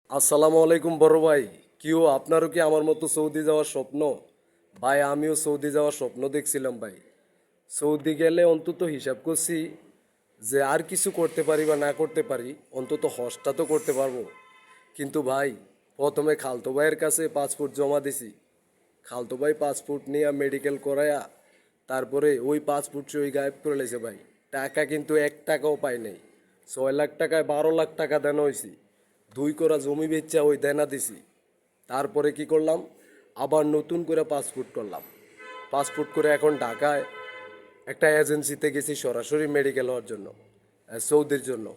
আসসালামু আলাইকুম বড় ভাই। কিও আপনারও কি আমার মতো সৌদি যাওয়ার স্বপ্ন? ভাই আমিও সৌদি যাওয়ার স্বপ্ন দেখছিলাম ভাই। সৌদি গেলে অন্তত হিসাব করছি যে আর কিছু করতে পারি বা না করতে পারি, অন্তত হজটা তো করতে পারবো। কিন্তু ভাই, প্রথমে খালতো ভাইয়ের কাছে পাসপোর্ট জমা দিছি। খালতো ভাই পাসপোর্ট নিয়ে মেডিকেল করায়া তারপরে ওই পাসপোর্ট সই গায়েব করে লেছে ভাই। টাকা কিন্তু 1 টাকাও পাই নাই। 6 লাখ টাকায় 12 লাখ টাকা দেনা হয়েছি। 2 করা জমি বেচা ওই দেনা দিছি। তারপরে কি করলাম, আবার নতুন করে পাসপোর্ট করলাম। পাসপোর্ট করে এখন ঢাকায় একটা এজেন্সিতে গেছি সরাসরি মেডিকেল হওয়ার জন্য, সৌদির জন্য।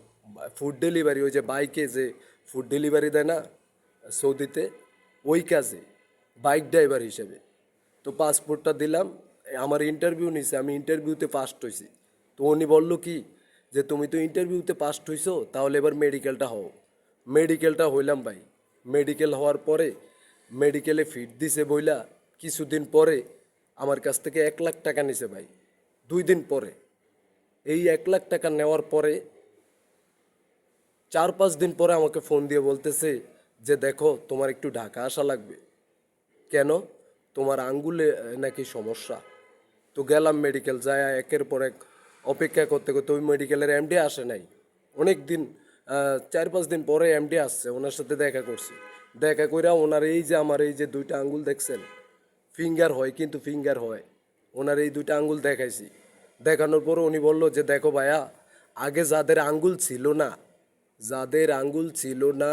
ফুড ডেলিভারি, ওই যে বাইকে যে ফুড ডেলিভারি দেয় না সৌদিতে, ওই কাজে বাইক ড্রাইভার হিসেবে। তো পাসপোর্টটা দিলাম, আমার ইন্টারভিউ নিছে, আমি ইন্টারভিউতে ফার্স্ট হয়েছি। তো উনি বললো কি যে তুমি তো ইন্টারভিউতে ফার্স্ট হইছো, তাহলে এবার মেডিকেলটা হও। মেডিকেলটা হইলাম ভাই। মেডিকেল হওয়ার পরে মেডিকেলে ফিট দিছে বইলা কিছুদিন পরে আমার কাছ থেকে 1 লাখ টাকা নিছে ভাই। 2 দিন পরে। এই 1 লাখ টাকা নেওয়ার পরে 4-5 দিন পরে আমাকে ফোন দিয়ে বলতেছে যে দেখো তোমার একটু ঢাকা আসা লাগবে। কেন? তোমার আঙ্গুলে নাকি সমস্যা। তো গেলাম মেডিকেল, যায় একের পর এক অপেক্ষা করতে করতে ওই মেডিকেলের এমডি আসে নাই অনেক দিন। 4-5 দিন পরে এমডি আসছে, ওনার সাথে দেখা করছি। দেখা কইরা ওনার এই যে আমার এই যে 2টা আঙ্গুল দেখছেন, ফিঙ্গার হয় কিন্তু ফিঙ্গার হয়, ওনার এই 2টা আঙ্গুল দেখাইছি। দেখানোর পর উনি বলল যে দেখো ভাইয়া, আগে যাদের আঙ্গুল ছিল না, যাদের আঙ্গুল ছিল না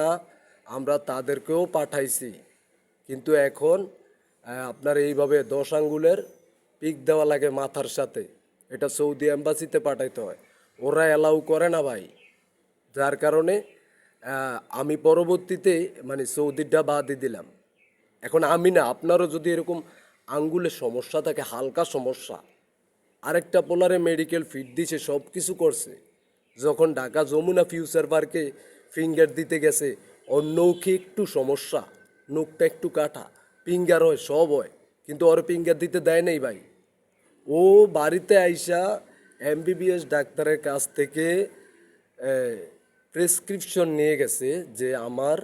আমরা তাদেরকেও পাঠাইছি, কিন্তু এখন আপনার এইভাবে 10 আঙ্গুলের পিক দেওয়া লাগে মাথার সাথে। এটা সৌদি এম্বাসিতে পাঠাইতে হয়, ওরা অ্যালাউ করে না ভাই। যার কারণে আমি পরবর্তীতে মানে সৌদিটা বাদই দিলাম। এখন আমি না, আপনারও যদি এরকম আঙ্গুলের সমস্যা থাকে, হালকা সমস্যা, আরেকটা পোলারে মেডিকেল ফিট দিছে, সব কিছু করছে, যখন ঢাকা যমুনা ফিউচার পার্কে ফিঙ্গার দিতে গেছে, ওর নৌকে একটু সমস্যা, নখটা একটু কাটা, ফিঙ্গার হয় সব হয়, কিন্তু ওর ফিঙ্গার দিতে দেয় নাই ভাই। ও বাড়িতে আইসা এমবিবিএস ডাক্তারের কাছ থেকে প্রেসক্রিপশন নিয়ে গেছে যে আমার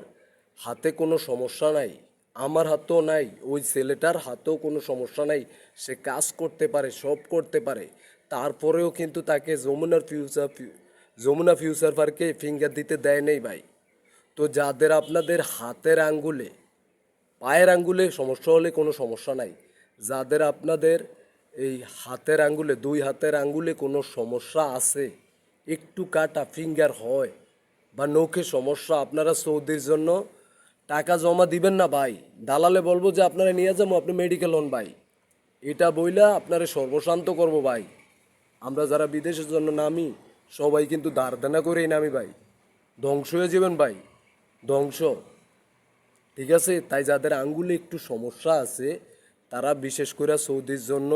হাতে কোনো সমস্যা নাই, আমার হাতেও নাই, ওই ছেলেটার হাতেও কোনো সমস্যা নাই, সে কাজ করতে পারে, সব করতে পারে। তারপরেও কিন্তু তাকে যমুনা ফিউচার পার্কে ফিঙ্গার দিতে দেয় নেই ভাই। তো যাদের আপনাদের হাতের আঙ্গুলে, পায়ের আঙ্গুলে সমস্যা হলে কোনো সমস্যা নাই, যাদের আপনাদের এই হাতের আঙ্গুলে, 2 হাতের আঙ্গুলে কোনো সমস্যা আছে, একটু কাটা ফিঙ্গার হয় বা নখে সমস্যা, আপনারা সৌদির জন্য টাকা জমা দিবেন না ভাই। দালালে বলবো যে আপনারা নিয়ে যাবো, আপনি মেডিকেল হন ভাই, এটা বইলা আপনারা সর্বশান্ত করব ভাই। আমরা যারা বিদেশের জন্য নামি, সবাই কিন্তু ধার দেনা করেই নামি ভাই। ধ্বংস হয়ে যাবেন ভাই, ধ্বংস। ঠিক আছে, তাই যাদের আঙ্গুলে একটু সমস্যা আছে তারা বিশেষ করে সৌদির জন্য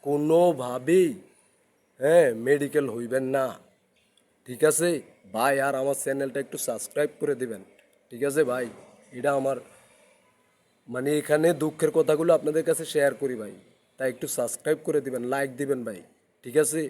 কোনোভাবেই মেডিকেল হইবেন না। ঠিক আছে ভাই, আর আমার চ্যানেলটা একটু সাবস্ক্রাইব করে দিবেন। ঠিক আছে ভাই, এটা আমার মানে এখানে দুঃখের কথাগুলো আপনাদের কাছে শেয়ার করি ভাই, তাই একটু সাবস্ক্রাইব করে দিবেন, লাইক দিবেন ভাই। ঠিক আছে।